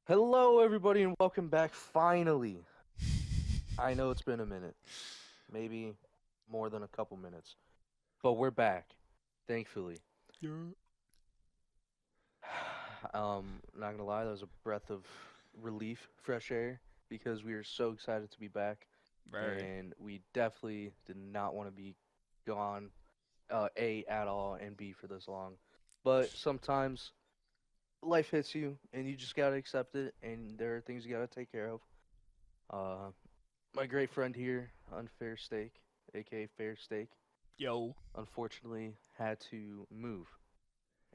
Hello, everybody, and welcome back. Finally, I know it's been a minute, maybe more than a couple minutes, but we're back, thankfully. You're Not gonna lie, that was a breath of relief, fresh air, because we are so excited to be back, very. and we definitely did not want to be gone, A, at all, and B, for this long. But sometimes life hits you, and you just gotta accept it, and there are things you gotta take care of. Uh, My great friend here, Unfair Steak, aka Fair Steak, Yo. unfortunately had to move,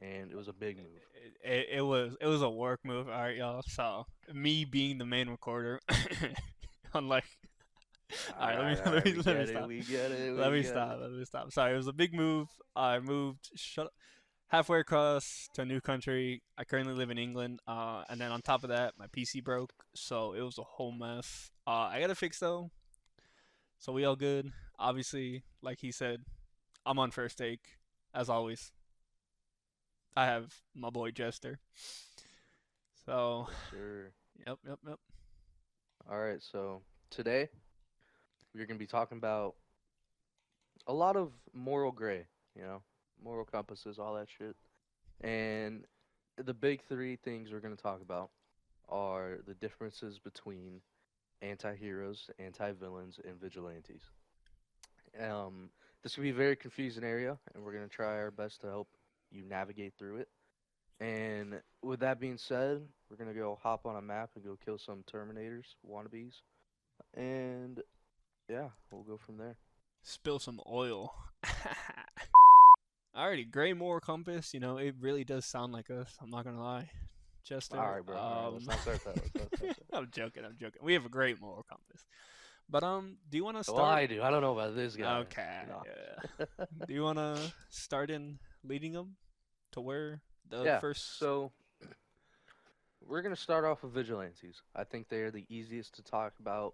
and it was a big move. It was a work move, all right, y'all. So me being the main recorder, unlike, all right, All right, we let me get it, stop, we get it, let we me get stop, it. let me stop. Sorry, it was a big move. I moved halfway across to a new country. I currently live in England, and then on top of that, my PC broke, so it was a whole mess. I got to fix though, so we all good. Obviously, like he said, I'm on first take as always. I have my boy Jester. So, Yes, sir. yep. All right, so today we're gonna be talking about a lot of moral gray, you know, moral compasses, all that shit. And the big three things we're gonna talk about are the differences between anti-heroes, anti-villains, and vigilantes. Um, this could be a very confusing area, and we're gonna try our best to help you navigate through it. And with that being said, we're gonna go hop on a map and go kill some Terminators, wannabes, and yeah, we'll go from there. Spill some oil. Alrighty, Gray Moore Compass. It really does sound like us. I'm not gonna lie, All Chester. right, bro. All right, let's not start that. Let's not start that. I'm joking. I'm joking. We have a great moral compass. But do you want to Well, start? I do. I don't know about this guy. Okay. No. Yeah. Do you want to start in leading them to where the Yeah. first? So we're gonna start off with vigilantes. I think they are the easiest to talk about.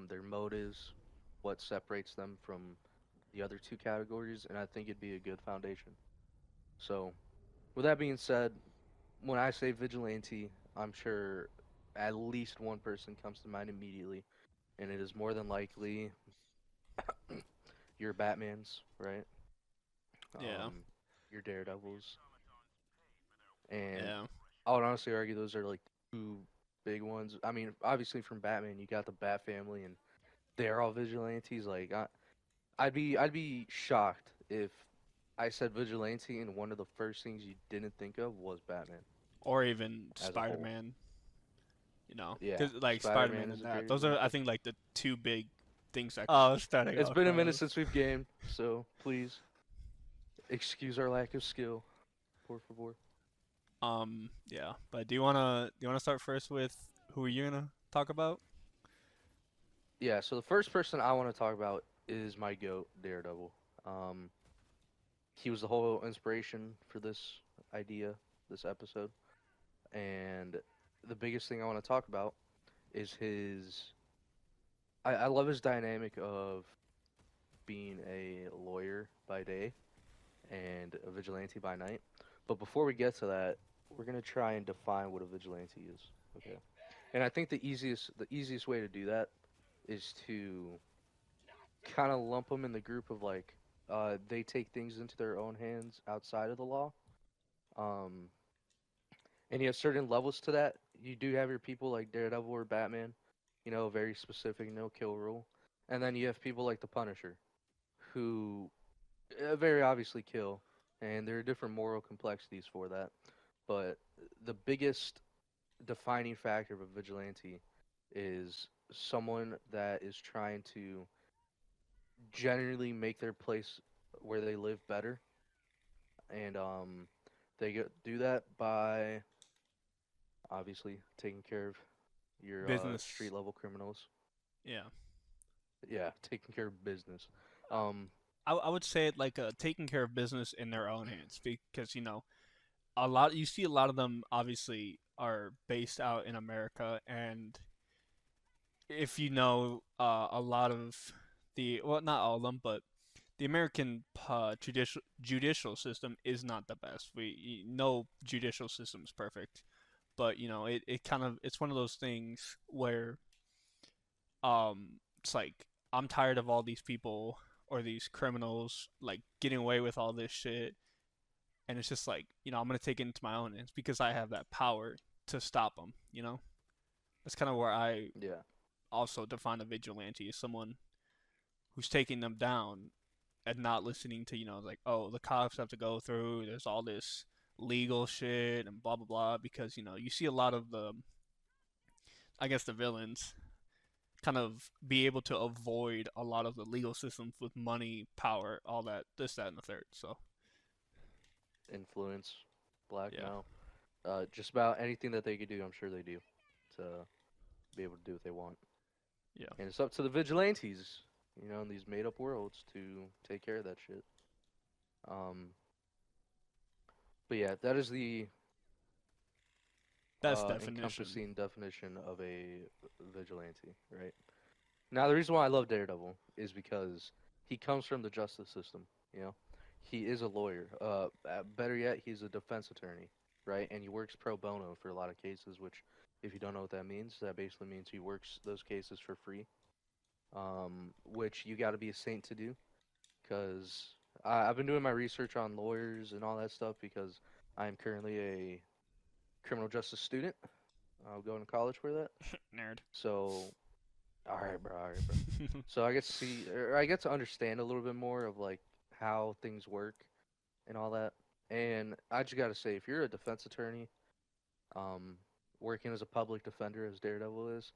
Their motives, what separates them from the other two categories, and I think it'd be a good foundation. So, with that being said, when I say vigilante, I'm sure at least one person comes to mind immediately, and it is more than likely your Batmans, right? Yeah. Your Daredevils, and Yeah. I would honestly argue those are like two big ones. I mean, obviously from Batman, you got the Bat family, and they're all vigilantes. I'd be shocked if I said vigilante, and one of the first things you didn't think of was Batman Or even as a Spider whole. Man. Yeah, Because like Spider Man Spider-Man and is a that, great those are I example. think like the two big things that. Starting It's off. been a minute since we've gamed, so please excuse our lack of skill, por favor. Yeah. But do you wanna start first with who are you gonna talk about? Yeah, so the first person I want to talk about is my goat, Daredevil. Um, he was the whole inspiration for this idea, this episode, and the biggest thing I want to talk about is his. I love his dynamic of being a lawyer by day and a vigilante by night. But before we get to that, we're gonna try and define what a vigilante is. Okay. And I think the easiest way to do that is to kind of lump them in the group of like they take things into their own hands outside of the law. Um, and you have certain levels to that. You do have your people like Daredevil or Batman, very specific no kill rule. And then you have people like the Punisher, who very obviously kill, and there are different moral complexities for that. But the biggest defining factor of a vigilante is someone that is trying to generally make their place where they live better, and do that by obviously taking care of your Business. street level criminals. Yeah. Yeah, taking care of business. Um, I would say it like taking care of business in their own hands because a lot you see a lot of them obviously are based out in America, and if a lot of the, well, not all of them, but the American judicial system is not the best. No judicial system is perfect, but it kind of it's one of those things where it's like I'm tired of all these people or these criminals like getting away with all this shit, and it's just like I'm gonna take it into my own hands because I have that power to stop them. That's kind of where I Yeah. also define a vigilante as someone who's taking them down and not listening to like, oh, the cops have to go through, there's all this legal shit and blah blah blah, because you see a lot of the, I guess, the villains kind of be able to avoid a lot of the legal systems with money, power, all that, this, that, and the third. So Influence, yeah, blackmail, just about anything that they could do, I'm sure they do to be able to do what they want. yeah, And it's up to the vigilantes, in these made up worlds to take care of that shit. Um, but yeah, that is the that's definition. encompassing definition of a vigilante, right? Now, the reason why I love Daredevil is because he comes from the justice system. You know, he is a lawyer. Better yet, he's a defense attorney, right? And he works pro bono for a lot of cases. Which, if you don't know what that means, that basically means he works those cases for free. Which you got to be a saint to do, because I've been doing my research on lawyers and all that stuff because I am currently a criminal justice student. I'm going to college for that. Nerd. So, all right, bro. So I get to see, or I get to understand a little bit more of like how things work and all that. And I just gotta say, if you're a defense attorney, um, working as a public defender as Daredevil is,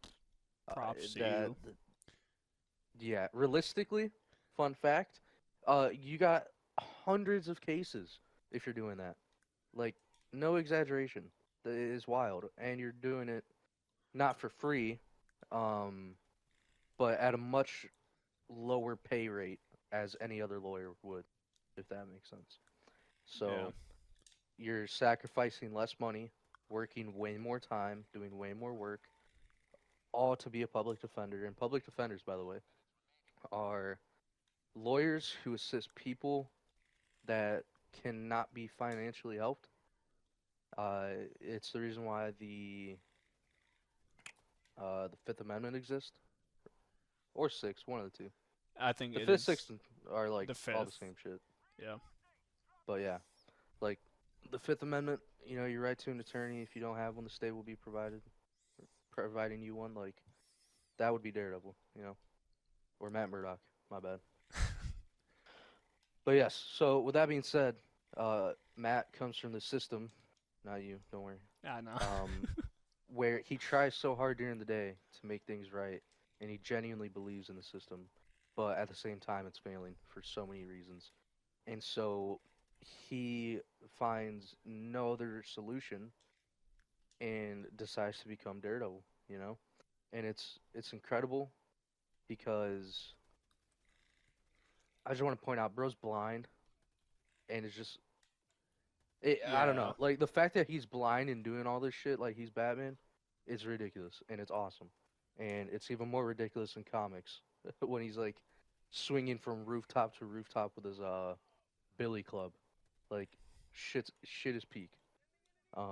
Props to that you. yeah, realistically, fun fact, you got hundreds of cases if you're doing that. Like, no exaggeration. That is wild, and you're doing it not for free, um, but at a much lower pay rate as any other lawyer would, if that makes sense. Yeah. So you're sacrificing less money, working way more time, doing way more work, all to be a public defender. And public defenders, by the way, are lawyers who assist people that cannot be financially helped. It's the reason why the Fifth Amendment exists, or Sixth, one of the two. I think The it Fifth, is Sixth are like the all the fifth. same shit. Yeah. But yeah, like the Fifth Amendment, your right to an attorney. If you don't have one, the state will be providing you one. Like that would be Daredevil, or Matt Murdock. My bad. But yes. So with that being said, Matt comes from the system, not you. Don't worry. I know. Um, where he tries so hard during the day to make things right, and he genuinely believes in the system, but at the same time, it's failing for so many reasons. And so he finds no other solution and decides to become Daredevil. And it's incredible because I just want to point out bro's blind and it's just I don't Yeah. know. Like the fact that he's blind and doing all this shit like he's Batman is ridiculous and it's awesome. And it's even more ridiculous in comics when he's like swinging from rooftop to rooftop with his billy club. Like shit is peak.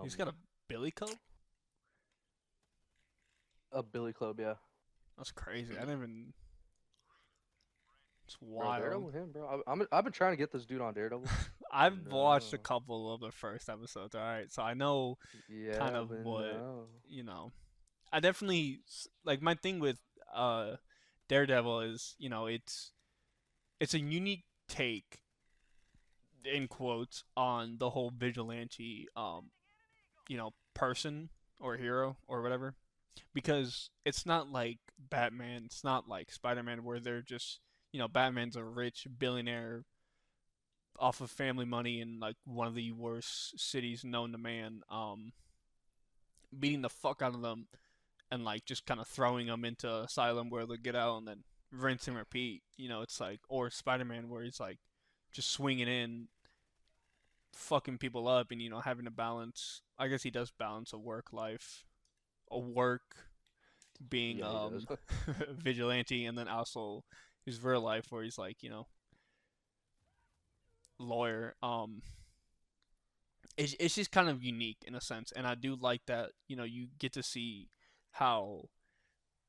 He's Um, got a billy club. a billy club, yeah. That's crazy. I didn't even. It's Bro, wild. Daredevil, him, bro. I've been trying to get this dude on Daredevil. I've watched a No, couple of the first episodes. All right, so I know kind yeah, of but what no. you know. I definitely like my thing with uh Daredevil is it's a unique take in quotes on the whole vigilante person or hero or whatever, because it's not like Batman, it's not like Spider-Man where they're just Batman's a rich billionaire off of family money in like one of the worst cities known to man, beating the fuck out of them and like just kind of throwing them into asylum where they'll get out and then rinse and repeat. It's like, or Spider-Man where he's like just swinging in, fucking people up, and having to balance. I guess he does balance a work life, a work being Yeah, he does. vigilante, and then also his real life where he's like lawyer. it's just kind of unique in a sense, and I do like that. You get to see how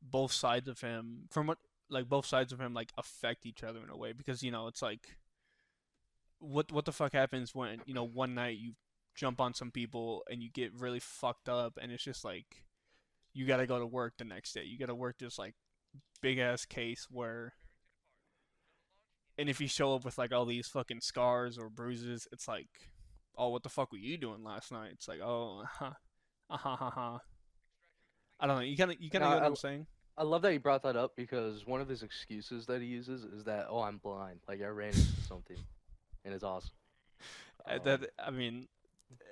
both sides of him, from what like both sides of him like affect each other in a way, because it's like what the fuck happens when one night you jump on some people and you get really fucked up, and it's just like you got to go to work the next day. You got to work this like big ass case where, and if you show up with like all these fucking scars or bruises, it's like, oh, what the fuck were you doing last night? It's like, oh, ha ha ha. I don't know. You kind of get what Now, I'm saying? I love that you brought that up because one of his excuses that he uses is that, oh, I'm blind. Like, I ran into something, and it's awesome. That Um, I mean,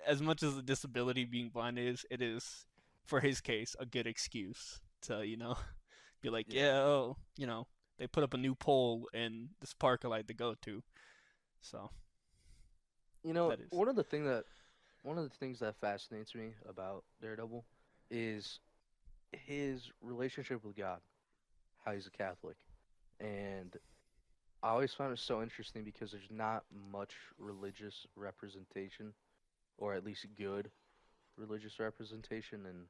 as much as the disability being blind is, it is for his case a good excuse to be like, yeah. yeah, oh, they put up a new pole in this park I like to go to, so that is. one of the things that fascinates me about Daredevil is his relationship with God, how he's a Catholic. And I always found it so interesting because there's not much religious representation, or at least good religious representation in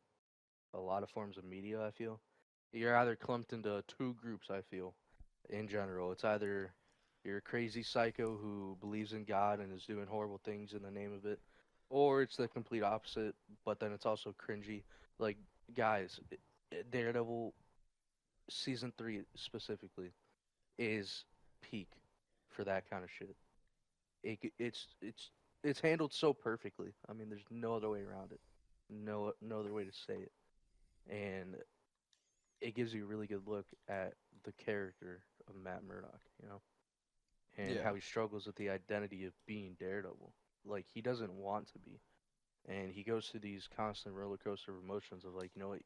a lot of forms of media, I feel. You're either clumped into two groups, I feel, in general. It's either you're a crazy psycho who believes in God and is doing horrible things in the name of it, or it's the complete opposite, but then it's also cringy. Like, guys, Daredevil season 3 specifically is peak for that kind of shit. It's handled so perfectly. I mean, there's no other way around it. No other way to say it. And it gives you a really good look at the character of Matt Murdock, and Yeah. how he struggles with the identity of being Daredevil. Like, he doesn't want to be. And he goes through these constant roller coaster of emotions of, like, what,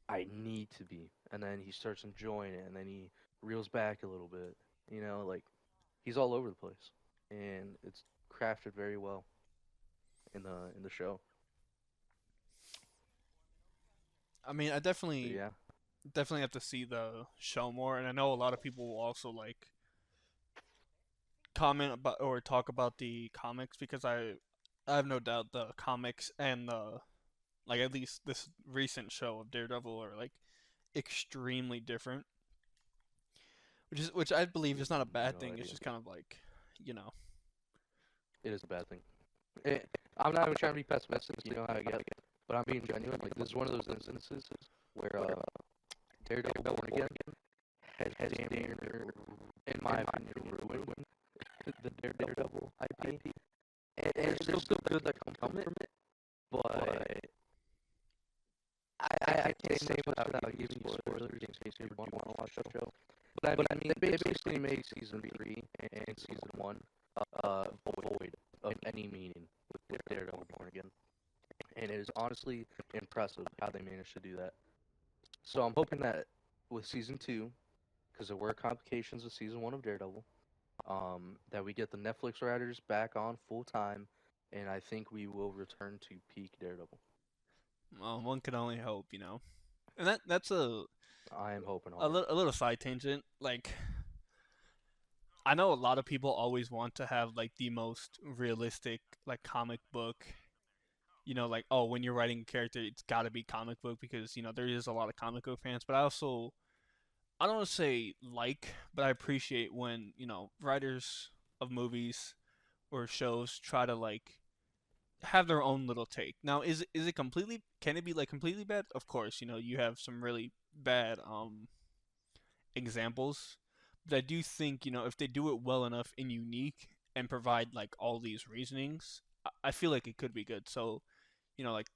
I need to be. And then he starts enjoying it, and then he reels back a little bit. Like, he's all over the place. And it's crafted very well in the show. I mean, I But definitely yeah. definitely have to see the show more, and I know a lot of people will also like comment about or talk about the comics, because I have no doubt the comics and the like at least this recent show of Daredevil are like extremely different, which I believe is not a bad No thing. It's idea. just kind of like, you know. It is a bad thing. I'm not even trying to be pessimistic, you know how I get, but I'm being genuine. Like, this is one of those instances where Daredevil Born Again has damn near, in my opinion, ruined the Daredevil IP. And there's still good that come from it, but I can't say much without giving you spoilers in case you want to watch the show. But I mean, they basically made season 3 and season 1 void of any meaning with Daredevil Born Again. And it is honestly impressive how they managed to do that. So I'm hoping that with season 2, because there were complications with season 1 of Daredevil, that we get the Netflix writers back on full time, and I think we will return to peak Daredevil. Well, one can only hope, you know. And that's I am hoping a hard. little a little side tangent. Like, I know a lot of people always want to have like the most realistic like comic book. Like, oh, when you're writing a character, it's got to be comic book, because there is a lot of comic book fans. But I don't want to say like, but I appreciate when writers of movies or shows try to like have their own little take. Now, is it completely? Can it be like completely bad? Of course, you have some really bad examples, but I do think if they do it well enough and unique and provide like all these reasonings, I feel like it could be good. So, like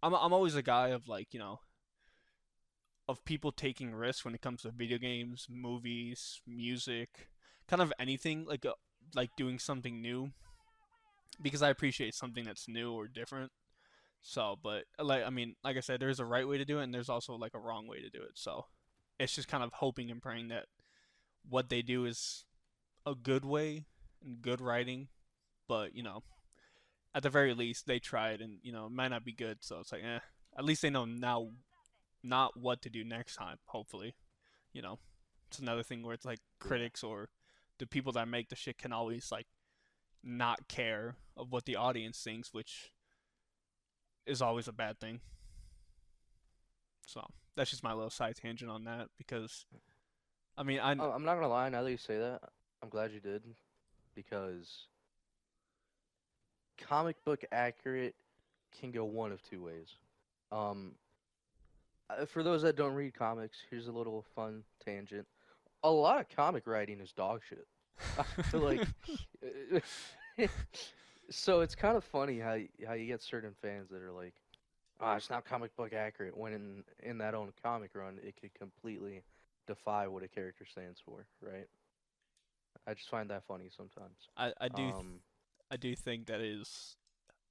I'm always a guy of like of people taking risks when it comes to video games, movies, music, kind of anything like doing something new, because I appreciate something that's new or different. So, but like I mean, like I said, there's a right way to do it and there's also like a wrong way to do it. So, it's just kind of hoping and praying that what they do is a good way and good writing, but at the very least they tried, and it might not be good, so it's like at least they know now not what to do next time, hopefully. You know. It's another thing where it's like Yeah. critics or the people that make the shit can always like not care of what the audience thinks, which is always a bad thing. So that's just my little side tangent on that because I mean I I'm not gonna lie. Now that you say that, I'm glad you did because comic book accurate can go one of two ways. Um, for those that don't read comics, here's a little fun tangent. A lot of comic writing is dog shit. I feel like, so it's kind of funny how you get certain fans that are like, "Ah, it's not comic book accurate," when in that own comic run, it could completely defy what a character stands for, right? I just find that funny sometimes. I, I do Um, I do think that is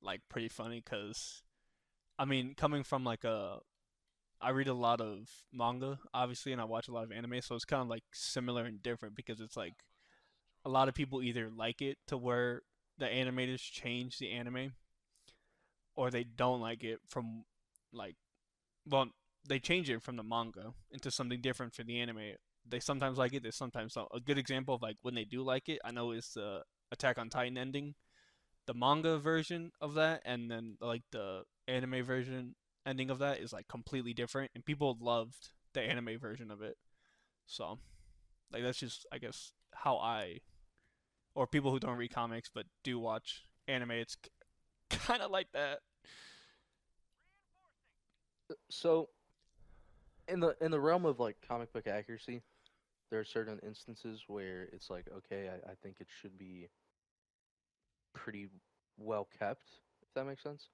like pretty funny because I mean coming from like a I read a lot of manga obviously and I watch a lot of anime so it's kind of like similar and different because it's like a lot of people either like it to where the animators change the anime or they don't like it from like well they change it from the manga into something different for the anime. They sometimes like it, they sometimes don't. A good example of like when they do like it, I know is the Attack on Titan ending, the manga version of that, and then like the anime version ending of that is like completely different, and people loved the anime version of it. So like that's just I guess how I or people who don't read comics but do watch anime, it's kind of like that. so in the realm of like comic book accuracy, there are certain instances where it's like, okay, I think it should be pretty well kept, if that makes sense.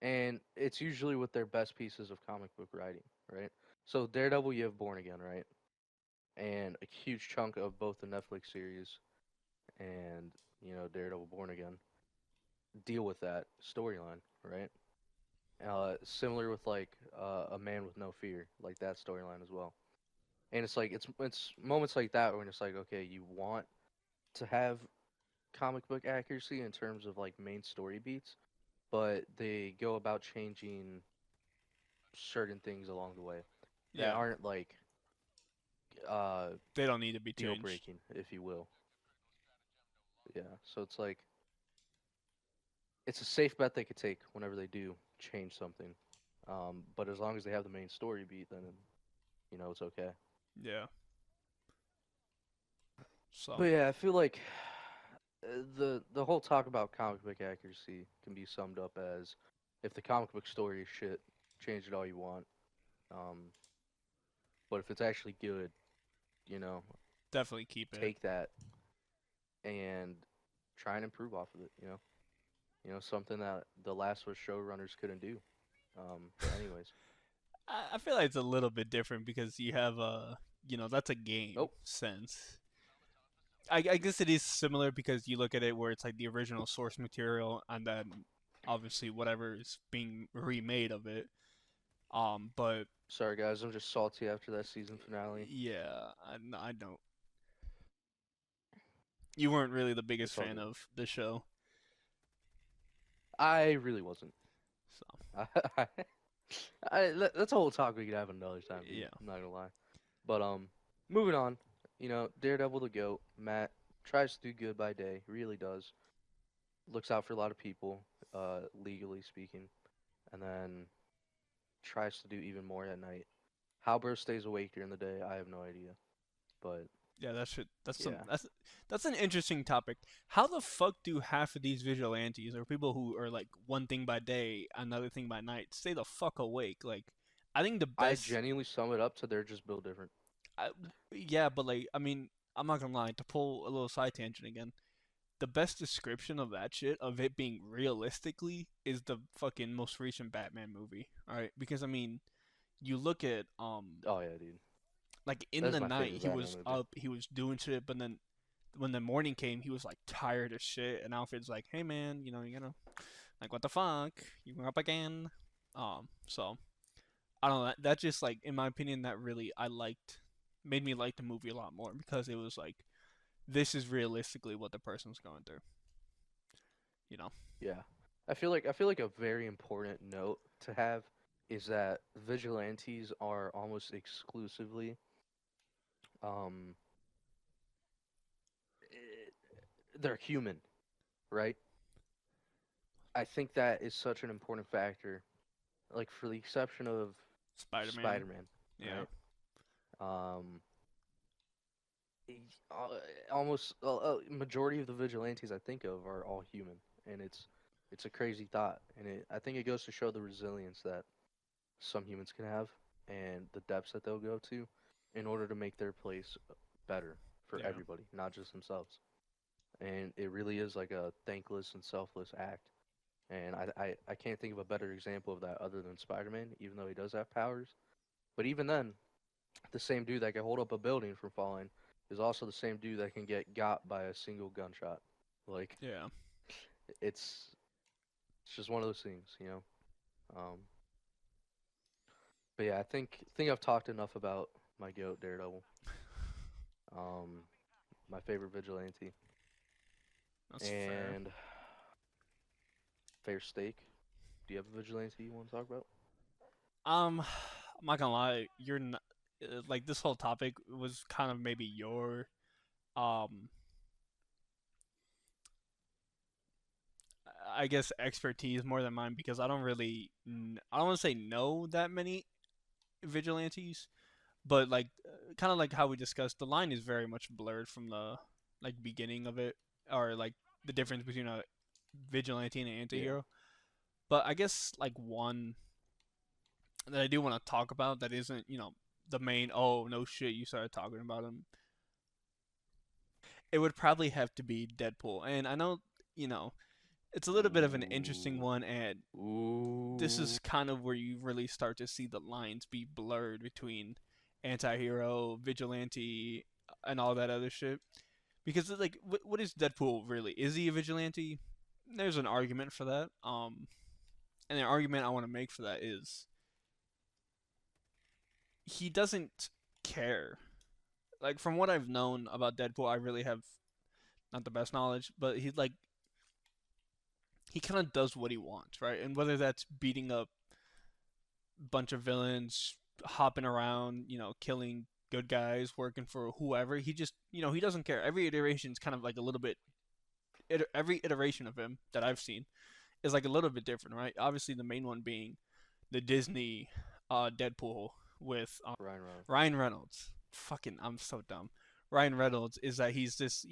And it's usually with their best pieces of comic book writing, right? So Daredevil, you have Born Again, right? And a huge chunk of both the Netflix series and Daredevil Born Again deal with that storyline, right? Similar with like A Man with No Fear, like that storyline as well. And it's like it's moments like that when it's like, okay, you want to have comic book accuracy in terms of like main story beats, but they go about changing certain things along the way that Yeah, aren't like uh they don't need to be deal changed. breaking, if you will. Yeah. So it's like it's a safe bet they could take whenever they do change something. But as long as they have the main story beat, then it's okay. Yeah. So But yeah, I feel like the whole talk about comic book accuracy can be summed up as if the comic book story is shit, change it all you want. Um, but if it's actually good, you know, definitely keep it. take that and try and improve off of it. Something that the Last of Us showrunners couldn't do. But anyways, I feel like it's a little bit different because you have a that's a game oh, sense. I guess it is similar because you look at it where it's like the original source material and then obviously whatever is being remade of it. But sorry guys, I'm just salty after that season finale. yeah, I don't. You weren't really the biggest It's all fan good. of the show, I really wasn't. so I, that's a whole talk we could have another time, dude. yeah, I'm not gonna lie. But moving on. Daredevil the goat. Matt tries to do good by day. Really does. Looks out for a lot of people, legally speaking, and then tries to do even more at night. How bro stays awake during the day, I have no idea. But yeah. That should that's some yeah, that's an interesting topic. How the fuck do half of these vigilantes or people who are like one thing by day, another thing by night, stay the fuck awake? Like, I think the I best genuinely sum it up to they're just built different. I, yeah, but like, I mean, I'm not gonna lie. To pull a little side tangent again, the best description of that shit, of it being realistically, is the fucking most recent Batman movie. All right, because I mean, you look at Oh yeah, dude. like in That's the my night favorite he Batman was movie. up, he was doing shit, but then when the morning came, he was like tired as shit, and Alfred's like, "Hey man, you know, like what the fuck, you were up again." So I don't know. That just like, in my opinion, that really I liked, made me like the movie a lot more because it was like this is realistically what the person's going through. You know? Yeah. I feel like a very important note to have is that vigilantes are almost exclusively um they're human. right? I think that is such an important factor. Like for the exception of Spider-Man. Spider-Man, Yeah. right? Um, almost majority of the vigilantes I think of are all human, and it's a crazy thought, and I think it goes to show the resilience that some humans can have and the depths that they'll go to in order to make their place better for Yeah. everybody, not just themselves. And it really is like a thankless and selfless act. And I can't think of a better example of that other than Spider-Man, even though he does have powers. But even then, the same dude that can hold up a building from falling is also the same dude that can get got by a single gunshot. Like Yeah. it's it's just one of those things, you know. Um, but yeah, I think I've talked enough about my goat Daredevil. Um, my favorite vigilante That's fair. and fair steak. Do you have a vigilante you want to talk about? I'm not gonna lie, you're not, like this whole topic was kind of maybe your um I guess expertise more than mine because I don't really I don't want to say know that many vigilantes, but like kind of like how we discussed, the line is very much blurred from the like beginning of it, or like the difference between a vigilante and an Yeah, antihero. But I guess like one that I do want to talk about that isn't, the main, oh no shit, you started talking about him. It would probably have to be Deadpool. And I know, you know, it's a little bit of an interesting ooh, one, and this ooh, is kind of where you really start to see the lines be blurred between anti-hero, vigilante, and all that other shit. Because like, what is Deadpool really? Is he a vigilante? There's an argument for that. And the argument I want to make for that is he doesn't care. Like from what I've known about Deadpool, I really have not the best knowledge, but he kind of does what he wants, right? And whether that's beating up a bunch of villains, hopping around, killing good guys, working for whoever, he just, he doesn't care. Every iteration is kind of like a little bit. Every iteration of him that I've seen is like a little bit different, right? Obviously, the main one being the Disney Deadpool with Ryan Reynolds. Ryan Reynolds. Fucking, I'm so dumb. Ryan Reynolds is that he's this,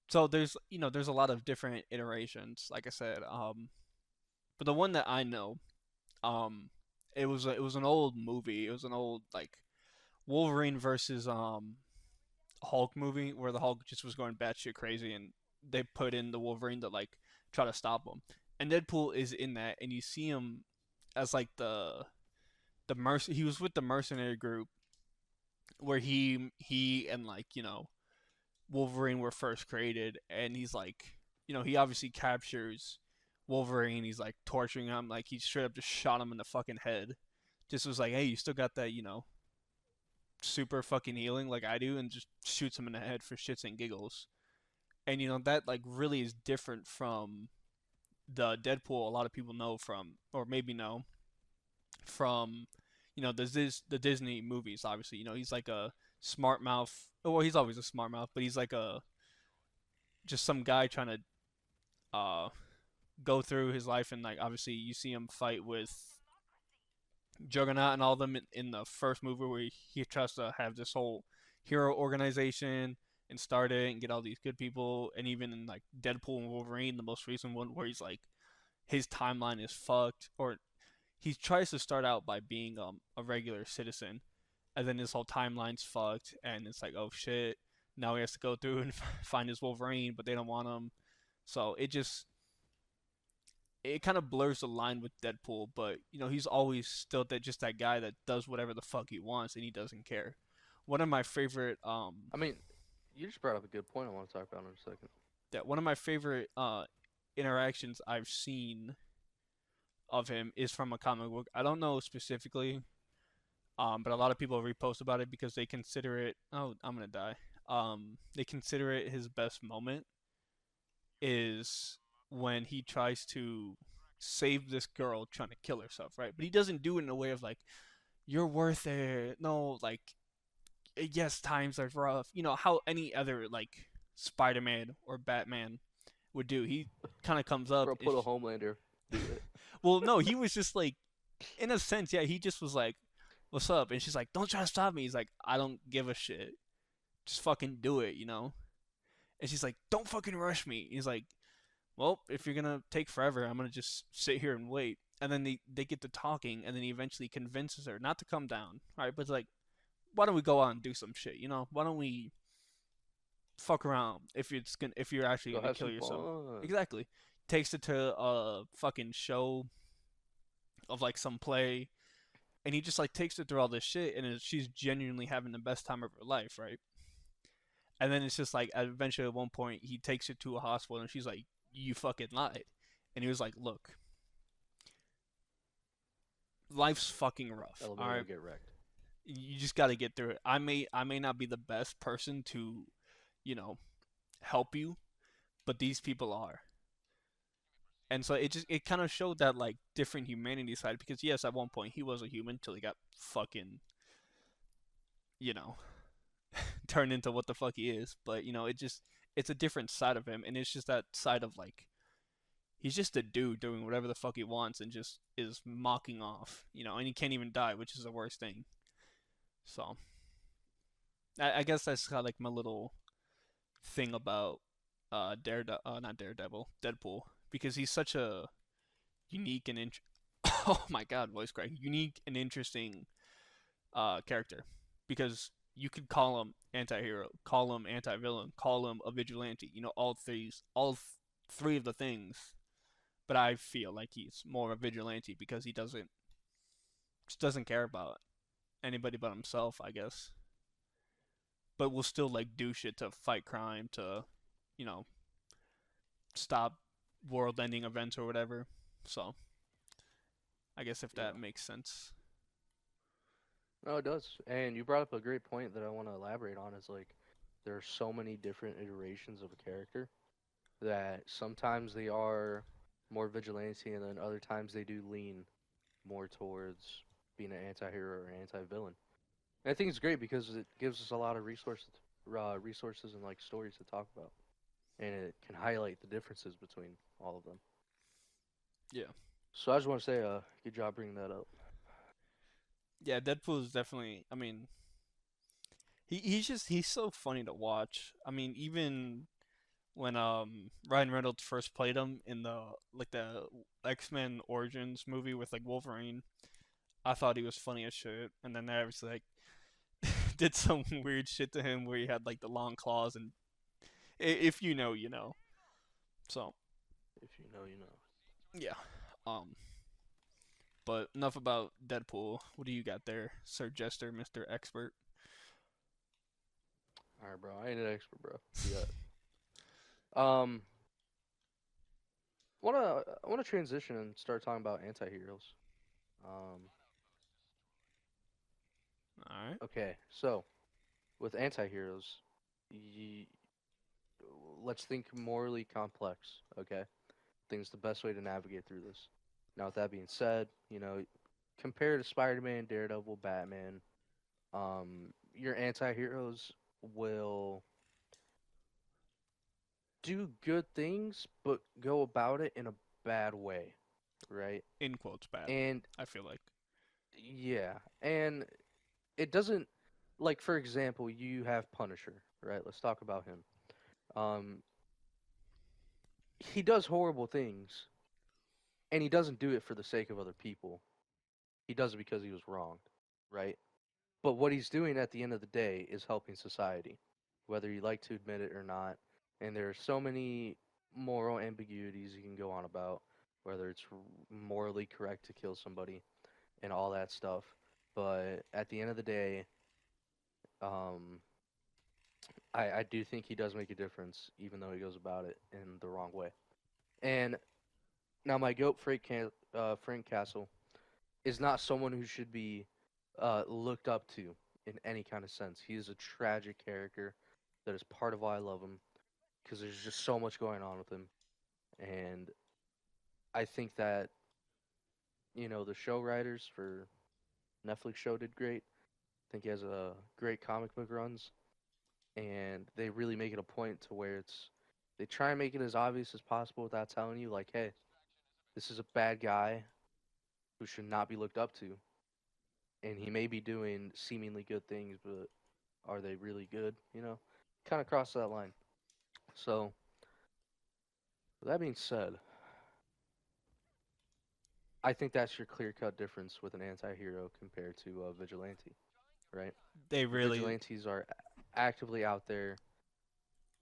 so there's a lot of different iterations, like I said. But the one that I know, um, it was an old movie. It was an old like Wolverine versus Hulk movie where the Hulk just was going batshit crazy, and they put in the Wolverine to like try to stop him. And Deadpool is in that, and you see him as like he was with the mercenary group where he and like Wolverine were first created, and he's like, he obviously captures Wolverine. He's like torturing him, like he straight up just shot him in the fucking head. Just was like, hey, you still got that, super fucking healing like I do, and just shoots him in the head for shits and giggles. And that like really is different from the Deadpool a lot of people know from, or maybe know from, the Disney movies. Obviously, he's like a smart mouth. Well, he's always a smart mouth, but he's like a just some guy trying to go through his life, and like obviously you see him fight with Juggernaut and all of them in the first movie where he tries to have this whole hero organization and start it and get all these good people, and even in like Deadpool and Wolverine, the most recent one where he's like his timeline is fucked, or he tries to start out by being a regular citizen, and then his whole timeline's fucked, and it's like, oh shit, now he has to go through and find his Wolverine, but they don't want him. So it kind of blurs the line with Deadpool, but he's always still that guy that does whatever the fuck he wants and he doesn't care. One of my favorite I mean, you just brought up a good point. I want to talk about in a second. one of my favorite interactions I've seen of him is from a comic book. I don't know specifically, but a lot of people repost about it because they consider it. Oh, I'm gonna die. They consider it his best moment is when he tries to save this girl trying to kill herself, right? But he doesn't do it in a way of like, you're worth it. No, like, yes, times are rough. You know how any other like Spider-Man or Batman would do. He kind of comes up. Bro, put a Homelander do it. Well, no, he was just like, in a sense, yeah, he just was like, "What's up?" And she's like, "Don't try to stop me." He's like, "I don't give a shit. Just fucking do it, you know." And she's like, "Don't fucking rush me." He's like, "Well, if you're gonna take forever, I'm gonna just sit here and wait." And then they get to talking, and then he eventually convinces her not to come down. All right, but it's like, why don't we go out and do some shit? You know, why don't we fuck around if you're actually Go gonna have kill some yourself? fun. Exactly. Takes it to a fucking show of like some play, and he just like takes her through all this shit, and she's genuinely having the best time of her life, right? And then it's just like eventually at one point he takes her to a hospital, and she's like, "You fucking lied," and he was like, "Look, life's fucking rough. All Elevator will right, get wrecked. you just got to get through it. I may not be the best person to, you know, help you, but these people are." And so it kind of showed that like different humanity side, because yes, at one point he was a human till he got fucking, you know, turned into what the fuck he is. But it's a different side of him, and it's just that side of like he's just a dude doing whatever the fuck he wants and just is mocking off, and he can't even die, which is the worst thing. So I guess that's kind of like my little thing about not Daredevil, Deadpool, because he's such a unique and oh my god, voice crack, unique and interesting character, because you could call him anti-hero, call him anti-villain, call him a vigilante, all three of the things. But I feel like he's more a vigilante because he just doesn't care about anybody but himself, I guess. But will still like do shit to fight crime, to you know stop world-ending events or whatever. So I guess if that Yeah. makes sense. No, it does. And you brought up a great point that I want to elaborate on is like there are so many different iterations of a character that sometimes they are more vigilante and then other times they do lean more towards being an anti-hero or anti-villain. And I think it's great because it gives us a lot of resources and like stories to talk about, and it can highlight the differences between all of them. Yeah, So I just want to say, good job bringing that up. yeah. Deadpool is definitely. I mean, he's so funny to watch. I mean, even when Ryan Reynolds first played him in the X-Men Origins movie with like Wolverine, I thought he was funny as shit. And then they obviously like did some weird shit to him where he had like the long claws, and if you know, you know. So If you know, you know. yeah. Um. But enough about Deadpool. What do you got there, Sir Jester, Mister Expert? All right, bro. I ain't an expert, bro. Yeah. Um, I wanna transition and start talking about anti-heroes. Um, All right. okay, so with anti-heroes, y- let's think morally complex. Okay, I think it's the best way to navigate through this. Now, with that being said, compare to Spider-Man, Daredevil, Batman. Your anti-heroes will do good things, but go about it in a bad way, right? In quotes, bad. And I feel like. yeah, and it doesn't like for example, you have Punisher, right? Let's talk about him. Um, he does horrible things, and he doesn't do it for the sake of other people. He does it because he was wronged, right? But what he's doing at the end of the day is helping society, whether you like to admit it or not. And there are so many moral ambiguities you can go on about, whether it's morally correct to kill somebody and all that stuff. But at the end of the day, um, I do think he does make a difference, even though he goes about it in the wrong way. And now my goat, Frank Castle, is not someone who should be looked up to in any kind of sense. He is a tragic character that is part of why I love him because there's just so much going on with him, and I think that the show writers for Netflix show did great. I think he has a great comic book runs, and they really make it a point to where it's They try and make it as obvious as possible without telling you, like, hey, this is a bad guy who should not be looked up to, and he may be doing seemingly good things, but are they really good? Kind of cross that line. So, with that being said, I think that's your clear cut difference with an anti hero compared to a vigilante, right? They The really, vigilantes are actively out there.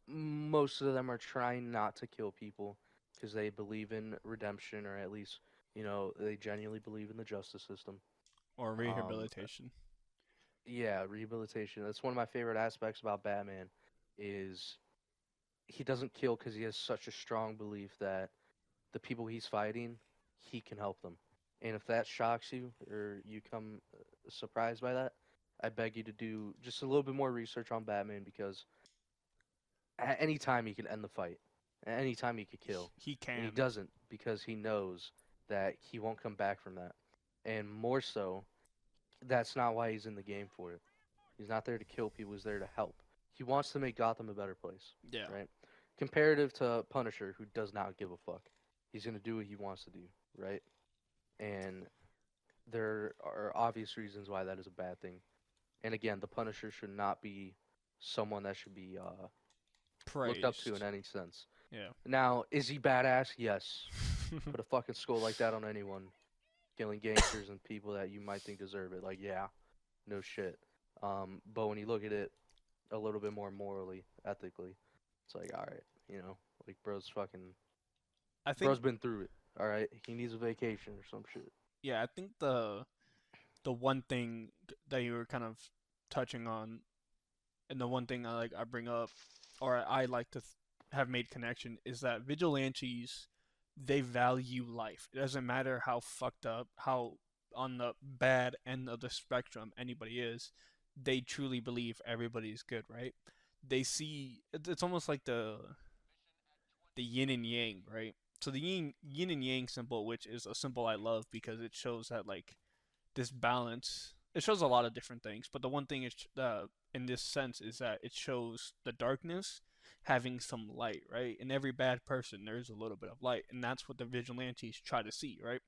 Most of them are trying not to kill people because they believe in redemption, or at least, they genuinely believe in the justice system. or Um, rehabilitation. yeah, rehabilitation. That's one of my favorite aspects about Batman is he doesn't kill because he has such a strong belief that the people he's fighting, he can help them. And if that shocks you or you come surprised by that, I beg you to do just a little bit more research on Batman because at any time he can end the fight, at any time he could kill, He and he can. doesn't because he knows that he won't come back from that. And more so, that's not why he's in the game for it. He's not there to kill people. He's there to help. He wants to make Gotham a better place, Yeah. right? Comparative to Punisher, who does not give a fuck. He's gonna do what he wants to do, right? And there are obvious reasons why that is a bad thing. And again, the Punisher should not be someone that should be looked up to in Praised. any sense. Yeah. Now, is he badass? Yes. Put a fucking skull like that on anyone, killing gangsters and people that you might think deserve it. Like, yeah, no shit. But when you look at it a little bit more morally, ethically, it's like, all right, like I think bro's been through it. All right, he needs a vacation or some shit. yeah, I think the one thing that you were kind of touching on, and the one thing I bring up, or I like to have made connection, is that vigilantes, they value life. It doesn't matter how fucked up, how on the bad end of the spectrum anybody is. They truly believe everybody is good, right? They see it's almost like the yin and yang, right? So the yin and yang symbol, which is a symbol I love because it shows that like this balance. It shows a lot of different things, but the one thing is in this sense is that it shows the darkness having some light, right? In every bad person, there's a little bit of light, and that's what the vigilantes try to see, right?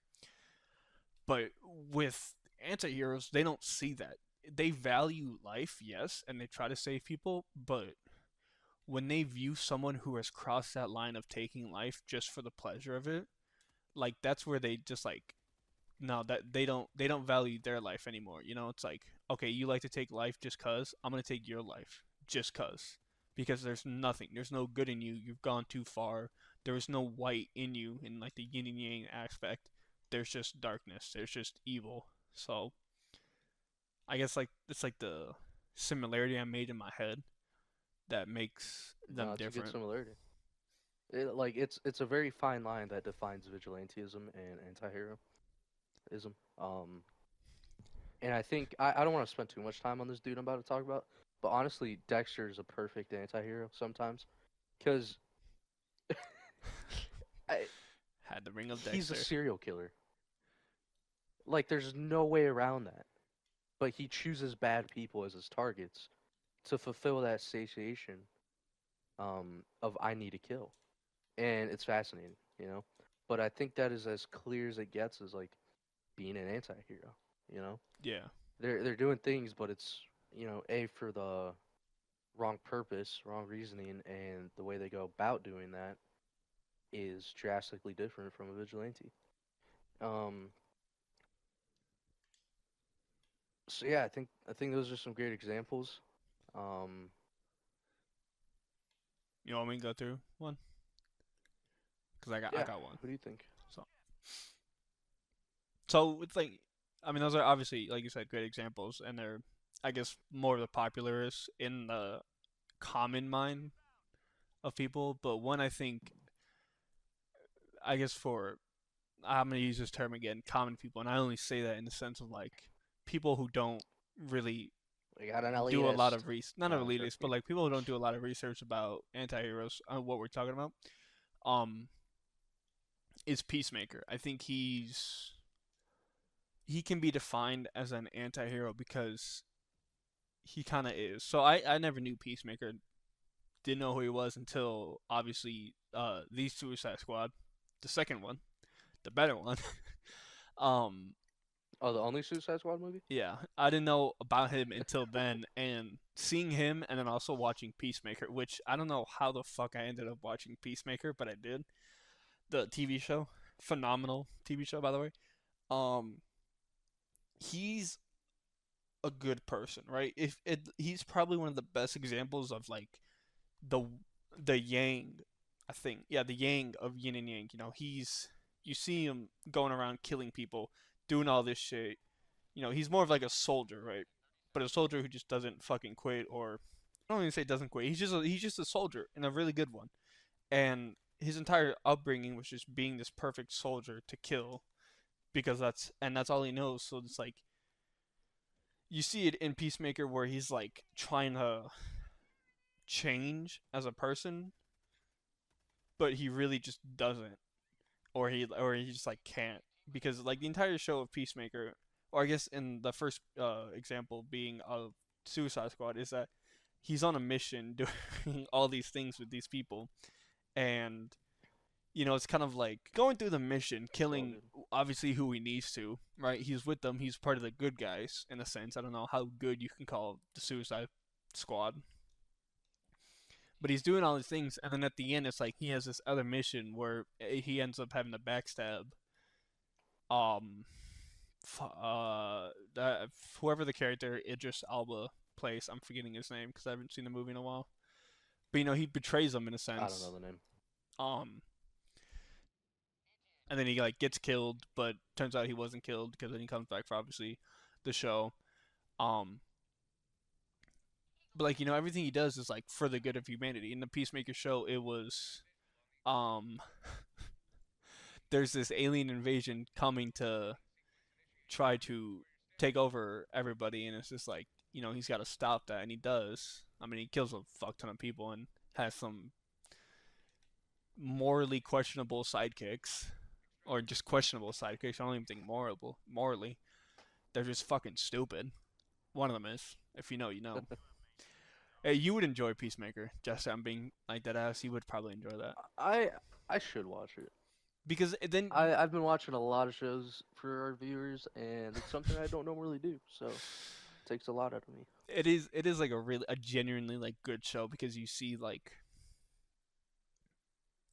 But with anti-heroes, they don't see that. They value life, yes, and they try to save people, but when they view someone who has crossed that line of taking life just for the pleasure of it, like that's where they just like no, that they don't value their life anymore. It's like, okay, you like to take life just cuz I'm going to take your life just cuz because there's no good in you. You've gone too far. There is no white in you in like the yin and yang aspect. There's just darkness. There's just evil. So, I guess like it's like the similarity I made in my head that makes No, them it's a good different. similarity. It's a very fine line that defines vigilantism and anti-heroism. And I think I don't want to spend too much time on this dude I'm about to talk about, but honestly, Dexter is a perfect anti-hero sometimes, because Had the ring of he's a Dexter. serial killer. Like, there's no way around that. But he chooses bad people as his targets to fulfill that satiation of I need to kill, and it's fascinating. But I think that is as clear as it gets as like being an anti-hero. You know, Yeah. they're doing things, but it's a for the wrong purpose, wrong reasoning, and the way they go about doing that is drastically different from a vigilante. Um, so yeah, I think those are some great examples. Um, You want me to go through one? Cuz I yeah, got one. who do you think? So So it's like, I mean, those are obviously, like you said, great examples, and they're, I guess, more of the popularists in the common mind of people. But one I think, I guess, for I'm gonna use this term again, common people, and I only say that in the sense of like people who don't really We got an do a lot elitist. of research, not No, an I'm elitist, but joking. like people who don't do a lot of research about anti-heroes, what we're talking about. Um, is Peacemaker. I think he can be defined as an anti-hero because he kind of is. So I never knew Peacemaker didn't know who he was until obviously the Suicide Squad, the second one, the better one. um, Oh, the only Suicide Squad movie? yeah, I didn't know about him until then, and seeing him, and then also watching Peacemaker, which I don't know how the fuck I ended up watching Peacemaker, but I did. The TV show, phenomenal TV show by the way. Um, he's a good person, right? If it, he's probably one of the best examples of like the the yang, I think. Yeah, the yang of yin and yang. You know, he's you see him going around killing people, doing all this shit. You know, he's more of like a soldier, right? But a soldier who just doesn't fucking quit, or I don't even say doesn't quit. He's just a soldier and a really good one. And his entire upbringing was just being this perfect soldier to kill because that's all he knows. So it's like you see it in Peacemaker where he's like trying to change as a person, but he really just doesn't, or he just like can't because like the entire show of Peacemaker, or I guess in the first example being of Suicide Squad, is that he's on a mission doing all these things with these people, and you know it's kind of like going through the mission, It's all killing good. obviously who he needs to, right? He's with them. He's part of the good guys in a sense. I don't know how good you can call the Suicide Squad, but he's doing all these things, and then at the end, it's like he has this other mission where he ends up having to backstab um that whoever the character Idris Alba plays. I'm forgetting his name because I haven't seen the movie in a while. But you know, he betrays him in a I don't know sense. the name. Um, and then he like gets killed, but turns out he wasn't killed because then he comes back for obviously the show. Um, but like you know, everything he does is like for the good of humanity. In the Peacemaker show, it was um there's this alien invasion coming to try to take over everybody, and it's just like you know he's got to stop that, and he does. I mean, he kills a fuck ton of people and has some morally questionable sidekicks, or just questionable sidekicks. I don't even think morally. They're just fucking stupid. One of them is. If you know, you know. Hey, you would enjoy Peacemaker. Just I'm being like that ass. You would probably enjoy that I I should watch it. because then I've been watching a lot of shows for our viewers, and it's something I don't normally do, so it takes a lot out of me. it is like a genuinely like good show because you see like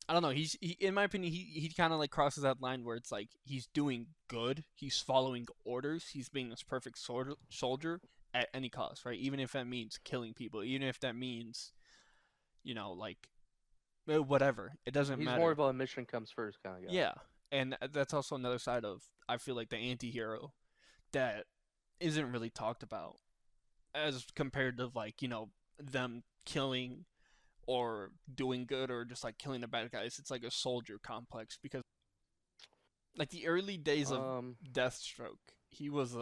I don't know. In my opinion, he kind of like crosses that line where it's like he's doing good. He's following orders. He's being this perfect soldier at any cost, right? Even if that means killing people, even if that means you know like whatever. It doesn't He's more matter. of a mission comes first kind of guy. Yeah, and that's also another side of I feel like the anti-hero that isn't really talked about as compared to like you know them killing or doing good or just like killing the bad guys. It's like a soldier complex because like the early days of Um, Deathstroke, he was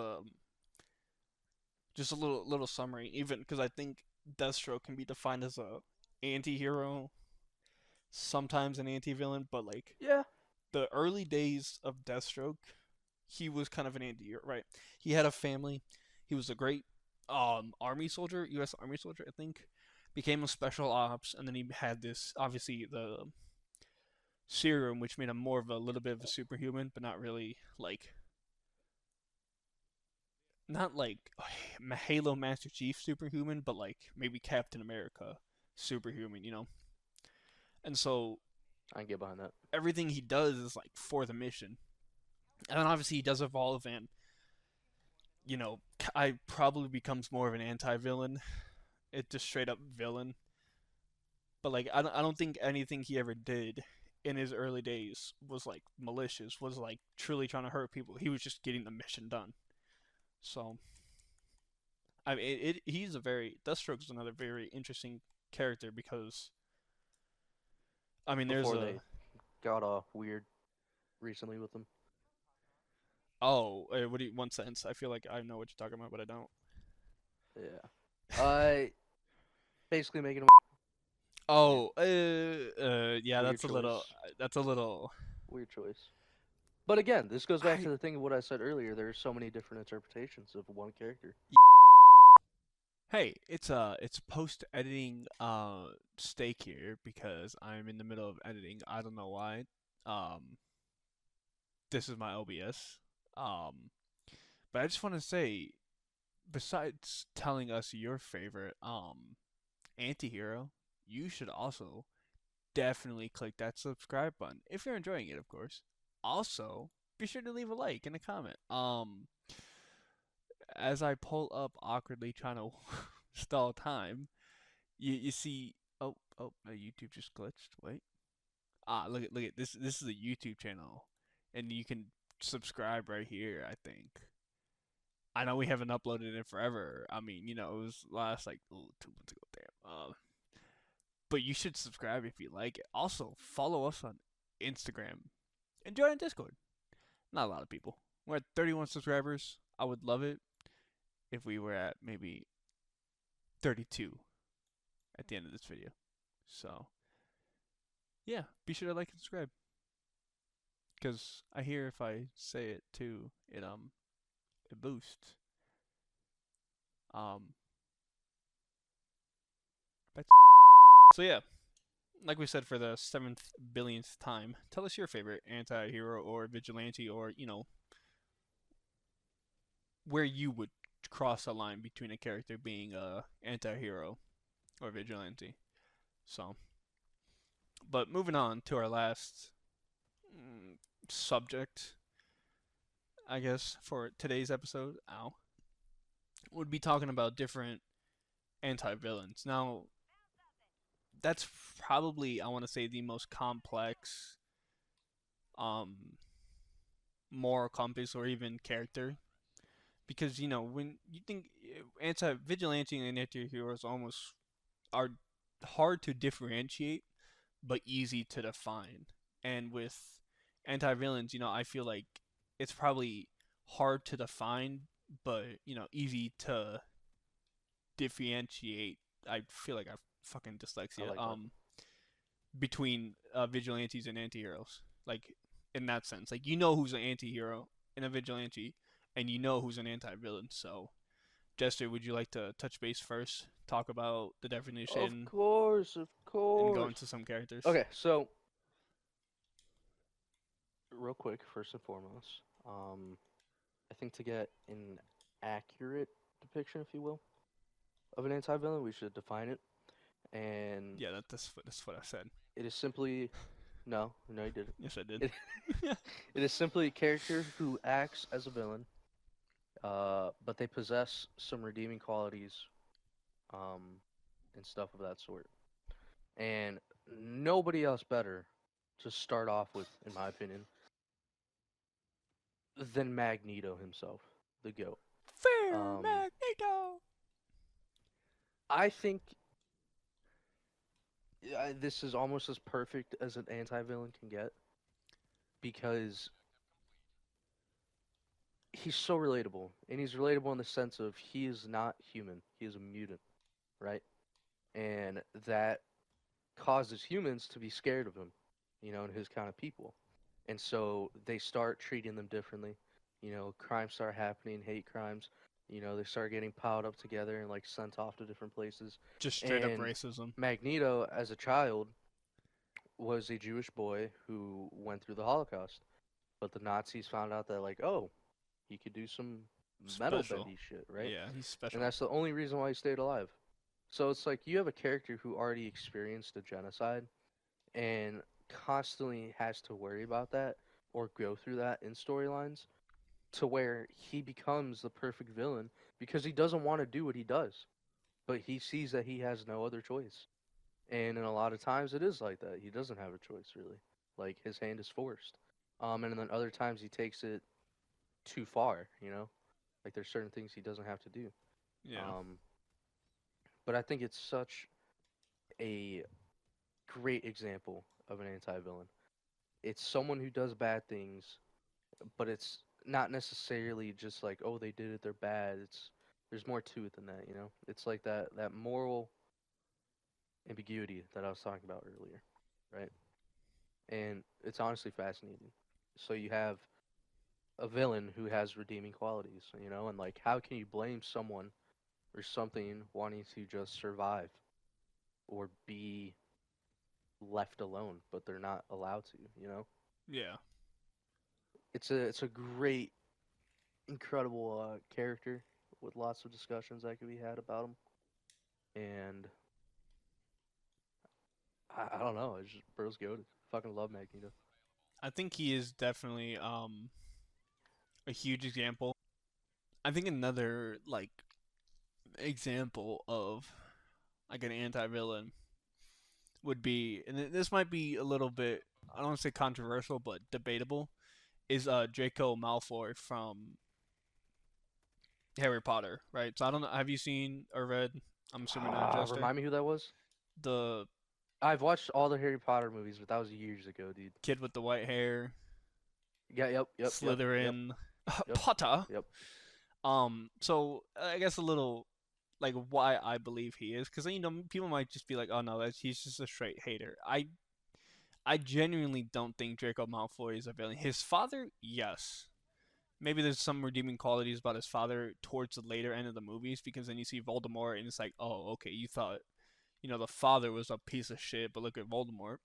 just a little summary. Even because I think Deathstroke can be defined as a anti-hero, sometimes an anti-villain, but like yeah, the early days of Deathstroke, he was kind of an anti-hero, right? He had a family. He was a great army soldier, U.S. Army soldier, I think. Became a special ops, and then he had this obviously the serum, which made him more of a little bit of a superhuman, but not really like not like Halo Master Chief superhuman, but like maybe Captain America superhuman, you know. And so I can get behind that. everything he does is like for the mission, and then obviously he does evolve, and you know, I probably becomes more of an anti-villain. It's just straight up villain. But like I don't think anything he ever did in his early days was like malicious, was like truly trying to hurt people. He was just getting the mission done. So I mean, he's a very Deathstroke is another very interesting character because I mean there's Before a they got weird recently with him. what do you, one sentence. I feel like I know what you're talking about, but I don't. Yeah. Basically making him weird. Oh, yeah, Weird choice. that's a little. Weird choice. But again, this goes back I to the thing of what I said earlier. There's so many different interpretations of one character. Hey, it's post editing stake here because I'm in the middle of editing. I don't know why. Um, this is my OBS. Um, but I just want to say, besides telling us your favorite anti-hero, you should also definitely click that subscribe button if you're enjoying it, of course. Also, be sure to leave a like and a comment. As I pull up awkwardly trying to stall time, you see. Oh, my YouTube just glitched. Wait. Look at this. This is a YouTube channel, and you can subscribe right here. I think. I know we haven't uploaded it forever. I mean, it was last like 2 months ago. Damn. But you should subscribe if you like it. Also, follow us on Instagram and join our Discord. Not a lot of people. We're at 31 subscribers. I would love it if we were at maybe 32 at the end of this video. So, yeah, be sure to like and subscribe. Because I hear if I say it too, it boosts. Um, so yeah, like we said for the 7th billionth time, tell us your favorite anti-hero or vigilante, or where you would cross a line between a character being a anti-hero or vigilante. So, but moving on to our last subject, I guess, for today's episode, would be talking about different anti-villains. Now, that's probably, I want to say, the most complex um moral compass or even character, because when you think anti-vigilante and anti-heroes almost are hard to differentiate but easy to define. And with anti-villains, I feel like it's probably hard to define but easy to differentiate. I feel like I fucking I dyslexia. like that. Between vigilantes and anti-heroes, like in that sense, like who's an anti-hero in a vigilante, and who's an anti-villain. So, Jester, would you like to touch base first, talk about the Of definition, course, of and go course. into some characters? Okay, so real quick, first and foremost, I think to get an accurate depiction, if you will, of an anti-villain, we should define it, and Yeah, that's what I said. it is simply no, no, you didn't. Yes, I did. It it is simply a character who acts as a villain, but they possess some redeeming qualities, um, and stuff of that sort. And nobody else better to start off with, in my opinion, than Magneto himself, the GOAT. Fair Um, Magneto. I think this is almost as perfect as an anti-villain can get because he's so relatable, and he's relatable in the sense of he is not human; he is a mutant, right? And that causes humans to be scared of him, and his kind of people. And so they start treating them differently. Crimes start happening, hate crimes. They start getting piled up together and like sent off to different places. Just straight up And racism. Magneto, as a child, was a Jewish boy who went through the Holocaust. But the Nazis found out that, like, oh, he could do some metal Special. bendy shit, right? Yeah, he's And special. that's the only reason why he stayed alive. So it's like you have a character who already experienced a genocide and constantly has to worry about that or go through that in storylines to where he becomes the perfect villain because he doesn't want to do what he does, but he sees that he has no other choice. And in a lot of times it is like that. He doesn't have a choice really. Like his hand is forced. And then other times he takes it too far. Like there's certain things he doesn't have to do. Yeah. Um, but I think it's such a great example of an anti-villain. It's someone who does bad things, but it's not necessarily just like, oh, they did it, they're bad. There's more to it than that. It's like that moral ambiguity that I was talking about earlier, right? And it's honestly fascinating. So you have a villain who has redeeming qualities, and like how can you blame someone or something wanting to just survive or be left alone, but they're not allowed to, you know? Yeah. It's a great, incredible character with lots of discussions that could be had about him. And I don't know, it's just bro's goated. Fucking love Magneto. I think he is definitely a huge example. I think another like example of like an anti-villain would be, and this might be a little bit, I don't want to say controversial, but debatable, is Draco Malfoy from Harry Potter, right? So I don't know, have you seen or read? I'm assuming not, Jester. Remind me who that was? The I've watched all the Harry Potter movies, but that was years ago, dude. kid with the white hair, Yeah, yep, Slytherin, yep, Potter. yep. So I guess a little like why I believe he is, because people might just be like, oh no, he's just a straight hater. I genuinely don't think Draco Malfoy is a villain. His father, yes. Maybe there's some redeeming qualities about his father towards the later end of the movies, because then you see Voldemort and it's like, oh, okay, you thought, the father was a piece of shit, but look at Voldemort.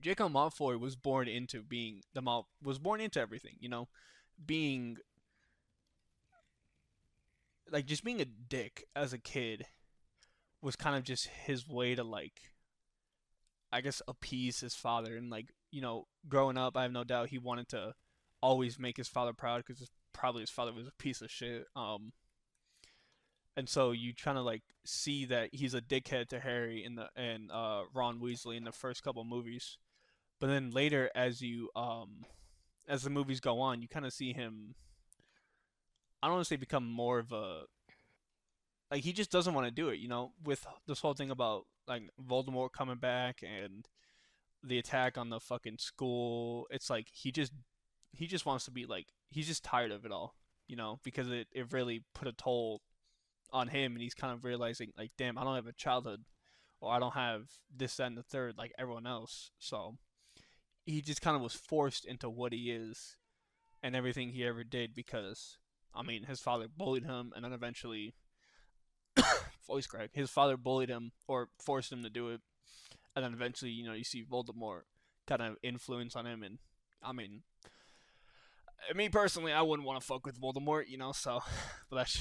Draco Malfoy was born into being was born into everything, being like just being a dick as a kid was kind of just his way to like I guess appease his father, and like growing up I have no doubt he wanted to always make his father proud because probably his father was a piece of shit. And so you trying to like see that he's a dickhead to Harry in the and Ron Weasley in the first couple movies, but then later as the movies go on you kind of see him, I don't want to say become more of a, like he just doesn't want to do it, with this whole thing about like Voldemort coming back and the attack on the fucking school. It's like he just wants to be like, he's just tired of it all, because it really put a toll on him, and he's kind of realizing like, damn, I don't have a childhood, or I don't have this, that, and the third like everyone else. So he just kind of was forced into what he is and everything he ever did because, I mean, his father bullied him, and then eventually, voice crack, his father bullied him or forced him to do it, and then eventually, you see Voldemort kind of influence on him, and I mean, me personally, I wouldn't want to fuck with Voldemort, so, but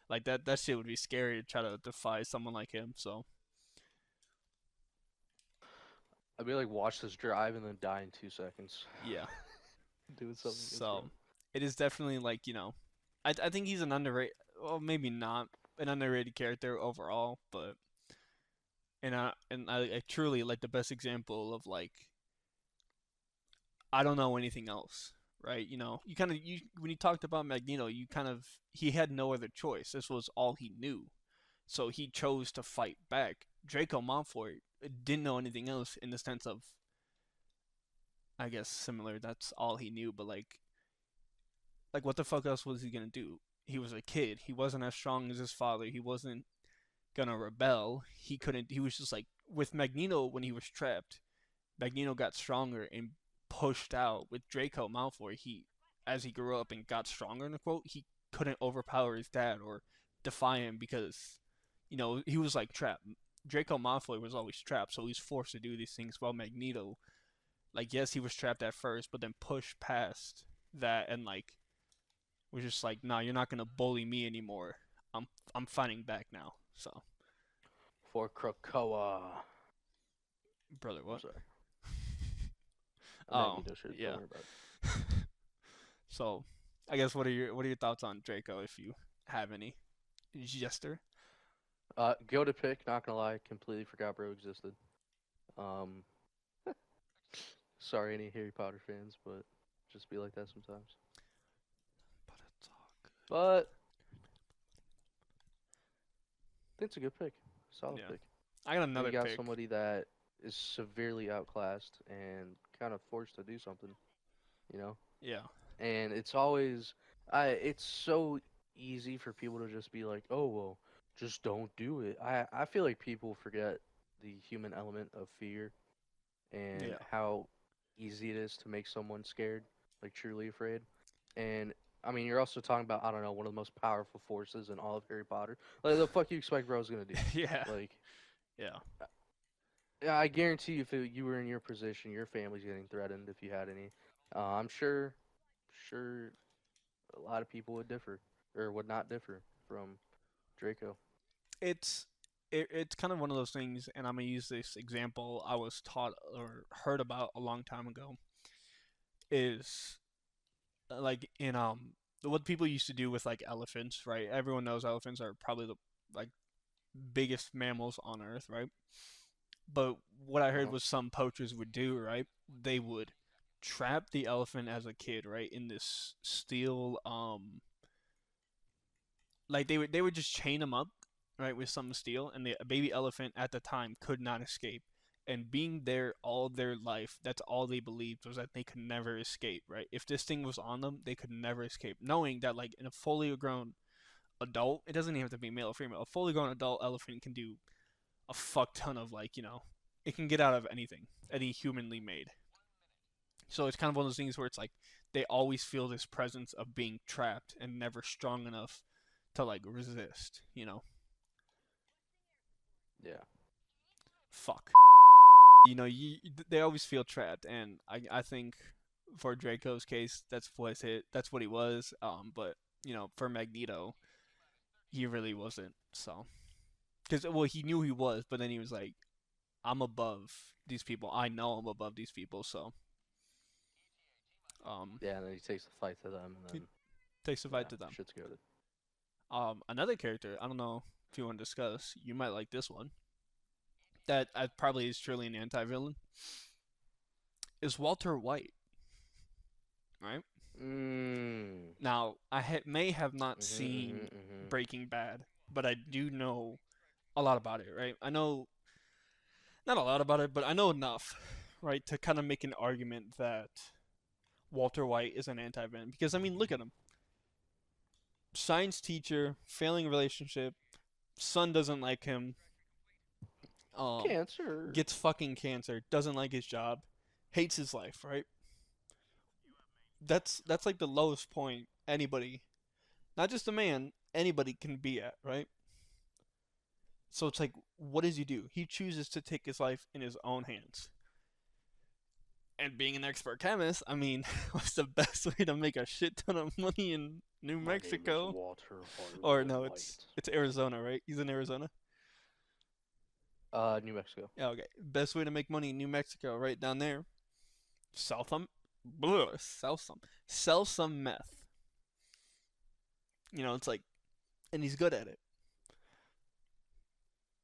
like that shit would be scary to try to defy someone like him. So I'd be like, watch this drive and then die in 2 seconds. yeah, Doing something against so Bro. it is definitely like I think he's an underrated, well maybe not an underrated character overall, but I truly like the best example of like, I don't know anything else, right? You kind of you when you talked about Magneto, you kind of, he had no other choice. This was all he knew, so he chose to fight back. Draco Malfoy didn't know anything else in the sense of, I guess, similar. That's all he knew, but like what the fuck else was he gonna do? He was a kid. He wasn't as strong as his father. He wasn't gonna rebel. He couldn't. He was just like with Magneto when he was trapped. Magneto got stronger and pushed out. With Draco Malfoy, as he grew up and got stronger, in the quote, he couldn't overpower his dad or defy him because, he was like trapped. Draco Malfoy was always trapped, so he's forced to do these things. While Magneto, like, yes, he was trapped at first, but then pushed past that and like was just like, nah, you're not gonna bully me anymore. I'm fighting back now. So, For Krakoa. brother, I'm what? sorry. Oh, Magneto shit. Don't yeah. worry about it. So, I guess what are your thoughts on Draco if you have any? Jester. Go to pick. Not gonna lie, completely forgot Bro existed. Um, sorry, any Harry Potter fans, but just be like that sometimes. But it's all But I think it's a good pick. good. Solid Yeah. pick. I got And you another got pick. somebody that is severely outclassed and kind of forced to do something, you know? Yeah. And it's so easy for people to just be like, oh, well, just don't do it. I feel like people forget the human element of fear and Yeah. how easy it is to make someone scared, like truly afraid. And I mean, you're also talking about, I don't know, one of the most powerful forces in all of Harry Potter. Like, the fuck you expect bro's gonna do? Yeah, Like, yeah. yeah, I guarantee you, if you were in your position, your family's getting threatened if you had any. I'm sure, a lot of people would differ or would not differ from Draco. It's it's kind of one of those things, and I'm gonna use this example I was taught or heard about a long time ago. Is like in what people used to do with like elephants, right? Everyone knows elephants are probably the like biggest mammals on Earth, right? But what I heard Uh-huh. was some poachers would do, right? They would trap the elephant as a kid, right, in this steel like they would just chain him up, right, with some steel, and the baby elephant at the time could not escape. And being there all their life, that's all they believed was that they could never escape, right? If this thing was on them, they could never escape, knowing that like in a fully grown adult, it doesn't even have to be male or female. A fully grown adult elephant can do a fuck ton of like it can get out of anything, any humanly made. So it's kind of one of those things where it's like they always feel this presence of being trapped and never strong enough to like resist. Yeah. Fuck. They always feel trapped, and I think for Draco's case, that's what he was. But for Magneto, he really wasn't. So, because well, he knew he was, but then he was like, I'm above these people. I know I'm above these people. So, um, Yeah, and then he takes the fight to them, and he then takes the yeah, fight to them. shit's goaded. Another character, I don't know if you want to discuss. You might like this one. That probably is truly an anti-villain. Is Walter White, right? Mm. Now, may have not Mhm. seen Mhm. Mhm. Breaking Bad, but I do know a lot about it, right? I know not a lot about it, but I know enough, right, to kind of make an argument that Walter White is an anti-venom. Because I mean, look at him: science teacher, failing relationship, son doesn't like him, um, Cancer. gets fucking cancer, doesn't like his job, hates his life, right? That's like the lowest point anybody, not just a man, anybody can be at, right? So it's like, what does he do? He chooses to take his life in his own hands. And being an expert chemist, I mean, what's the best way to make a shit ton of money in New My name is Mexico? Walter Or Hollywood no, it's White. it's Arizona, right? He's in Arizona. New Mexico. Yeah, okay. Best way to make money in New Mexico, right down there. Sell some, sell some meth. It's like, and he's good at it.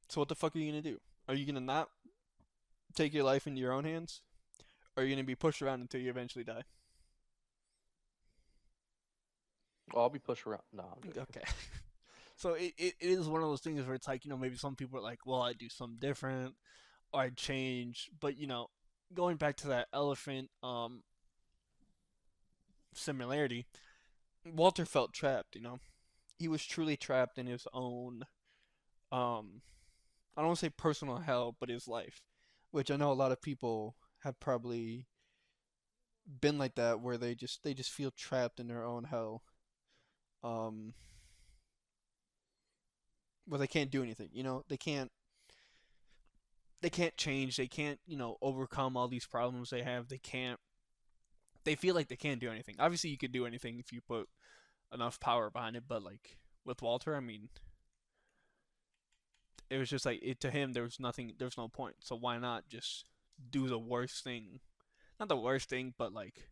So what the fuck are you gonna do? Are you gonna not take your life into your own hands? Or are you gonna be pushed around until you eventually die? Oh, I'll be pushed around. No, I'm joking. Okay. So it is one of those things where it's like, maybe some people are like, well, I'd do something different or I'd change. But, going back to that elephant similarity, Walter felt trapped. He was truly trapped in his own, um, I don't want to say personal hell, but his life, which I know a lot of people have probably been like that, where they just feel trapped in their own hell, um, where they can't do anything. They can't change. They can't, overcome all these problems they have. They feel like they can't do anything. Obviously, you could do anything if you put enough power behind it, but like with Walter, I mean, it was just like to him there was nothing, there was no point. So why not just do the worst thing? Not the worst thing, but like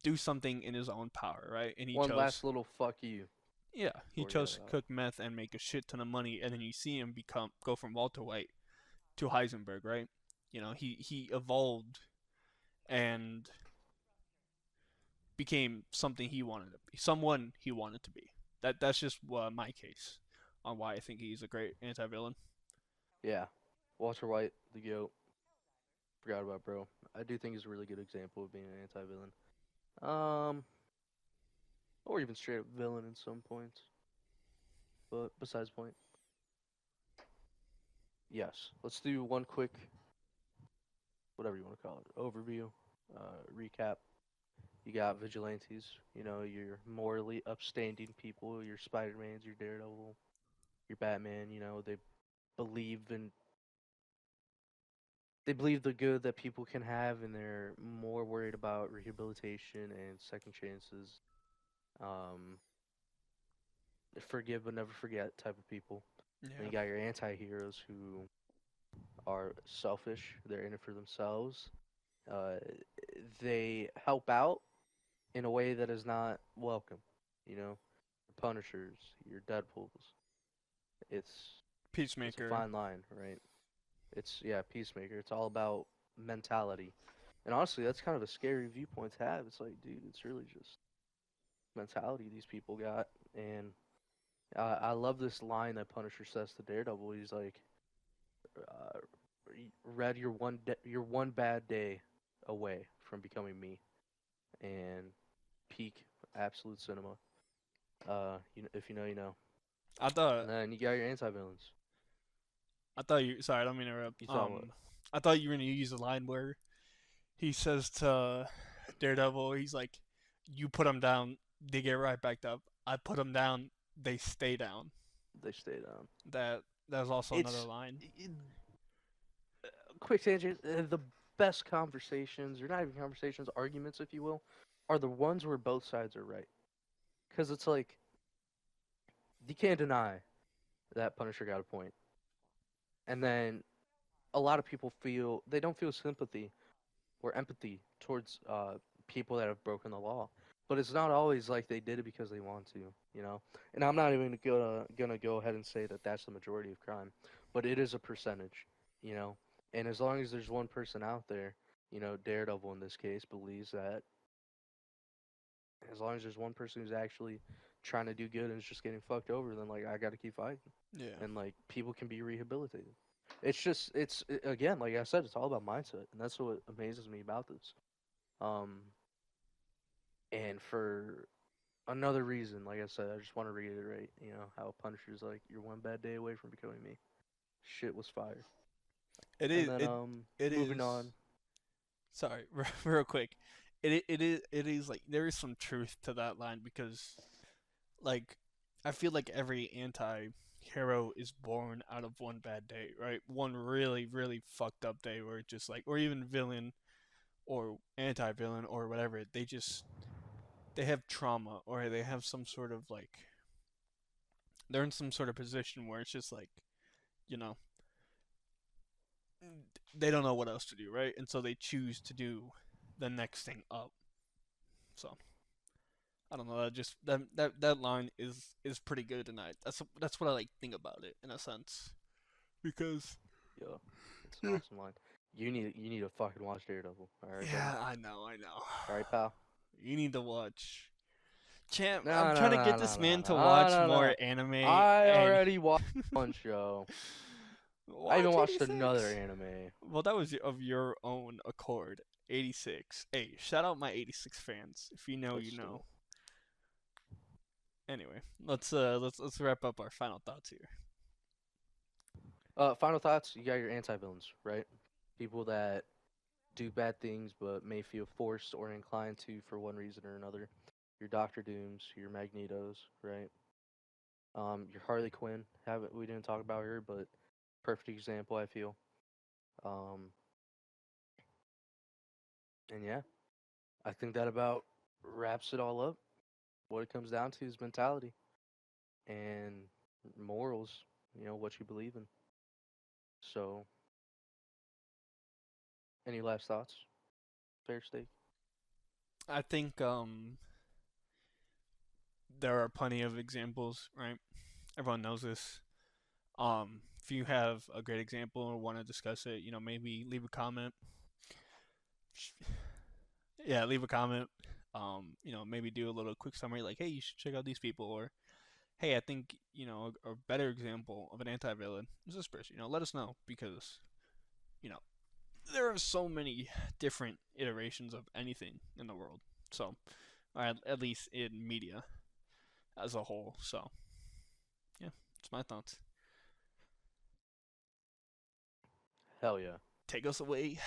do something in his own power, right? And he One chose last little fuck you yeah, he before you chose head to out. cook meth and make a shit ton of money, and then you see him go from Walter White to Heisenberg, right? He evolved and became something he wanted to be, someone he wanted to be. That's just my case on why I think he's a great anti-villain. Yeah. Walter White, the goat. Forgot about bro. I do think he's a really good example of being an anti-villain. Um, or even straight up villain in some points. But besides the point. Yes. Let's do one quick, whatever you want to call it, overview, recap. You got vigilantes, your morally upstanding people, your Spider-Mans, your Daredevil, your Batman, believe in they believe the good that people can have, and they're more worried about rehabilitation and second chances. Um, Forgive but never forget type of people. Then Yeah. you got your anti-heroes who are selfish. They're in it for themselves. Uh, they help out in a way that is not welcome. Your Punishers, your Deadpools. It's it's a Peacemaker. fine line, right? It's yeah, Peacemaker. It's all about mentality. And honestly, that's kind of a scary viewpoint to have. It's like, dude, it's really just mentality these people got. And I love this line that Punisher says to Daredevil. He's like, uh, "Red, you're one bad day away from becoming me." And peak absolute cinema. If you know, you know. I thought And then you got your anti-villains. I thought you. Sorry, I don't mean to interrupt. You saw what? I thought you were gonna use a line where he says to Daredevil, he's like, "You put them down, they get right back up. I put them down, they stay down." They stay down. That was also another It's line. quick tangent. The best conversations, or not even conversations, arguments, if you will, are the ones where both sides are right. Because it's like you can't deny that Punisher got a point, and then a lot of people feel they don't feel sympathy or empathy towards people that have broken the law. But it's not always like they did it because they want to. And I'm not even gonna go ahead and say that that's the majority of crime, but it is a percentage. And as long as there's one person out there, Daredevil in this case believes that as long as there's one person who's actually trying to do good and is just getting fucked over, then like I got to keep fighting, Yeah. and like people can be rehabilitated. Again, like I said, it's all about mindset, and that's what amazes me about this. Um, and for another reason, like I said, I just want to reiterate, how Punisher's like, you're one bad day away from becoming me. Shit was fire. It And is. then It moving is. on. Sorry, real quick. It is like there is some truth to that line because like I feel like every anti-hero is born out of one bad day, right? One really really fucked up day where it just like or even villain or anti-villain or whatever, they have trauma or they have some sort of like they're in some sort of position where it's just like, you know, they don't know what else to do, right? And so they choose to do the next thing up. So I don't know. That just that line is pretty good, and that's what I like think about it in a sense because Yeah, it's an awesome line. You need to fucking watch Daredevil. All right, buddy. yeah, I know. All right, pal. You need to watch. Champ, I'm No, trying no, to no, get no, this no, man to no, watch no, more no. anime, I and already watched one show. I even watch watched another 86. anime. Well, that was of your own accord. 86. Hey, shout out my 86 fans. If you know, But you know. still. Anyway, let's wrap up our final thoughts here. Final thoughts. You got your anti-villains, right? People that do bad things but may feel forced or inclined to for one reason or another. Your Doctor Dooms, your Magnetos, right? Your Harley Quinn. Haven't we didn't talk about her, but perfect example, I feel. Um, and yeah, I think that about wraps it all up. What it comes down to is mentality and morals. What you believe in. So, any last thoughts? Fair steak. I think there are plenty of examples, right? Everyone knows this. If you have a great example or want to discuss it, maybe leave a comment. Yeah, leave a comment. Maybe do a little quick summary like, hey, you should check out these people, or hey, I think a better example of an anti-villain is this person. Let us know because you know there are so many different iterations of anything in the world. So, or at least in media as a whole. So, yeah, it's my thoughts. Hell yeah. Take us away,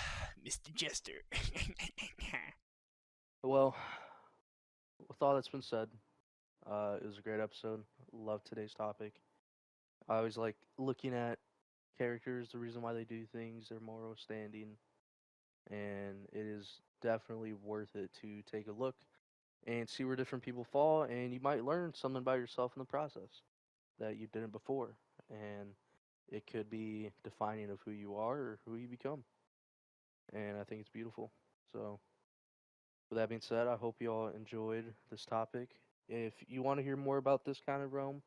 Mr. Jester. Well, with all that's been said, it was a great episode. Love today's topic. I always like looking at characters, the reason why they do things, their moral standing, and it is definitely worth it to take a look and see where different people fall, and you might learn something about yourself in the process that you didn't before, and it could be defining of who you are or who you become, and I think it's beautiful. So, with that being said, I hope you all enjoyed this topic. If you want to hear more about this kind of realm,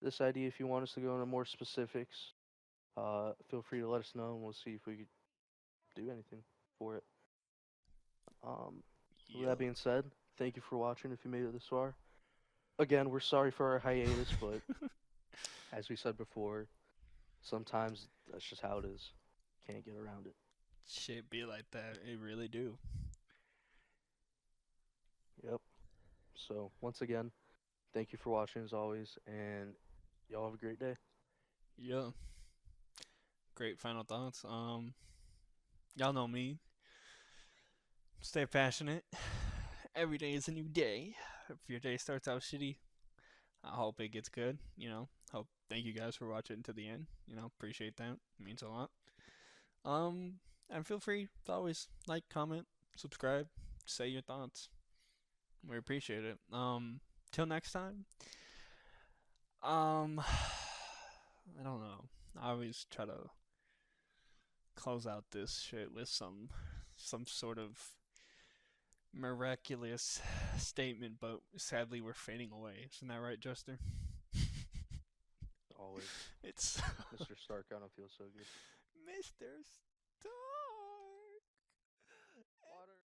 this idea, if you want us to go into more specifics, feel free to let us know, and we'll see if we could do anything for it. Um, with that Yeah. being said, thank you for watching. If you made it this far, again, we're sorry for our hiatus, but as we said before, sometimes that's just how it is. Can't get around it. Shit be like that. It really do. Yep. So once again, thank you for watching as always, and y'all have a great day. Yeah. Great final thoughts. Y'all know me. Stay passionate. Every day is a new day. If your day starts out shitty, I hope it gets good. Hope. Thank you guys for watching to the end. Appreciate that. It means a lot. Um, and feel free to always like, comment, subscribe, say your thoughts. We appreciate it. Till next time. I don't know. I always try to close out this shit with some sort of miraculous statement, but sadly we're fading away. Isn't that right, Justin? Always, It's Mr. Stark. I don't feel so good. Mr. Stop.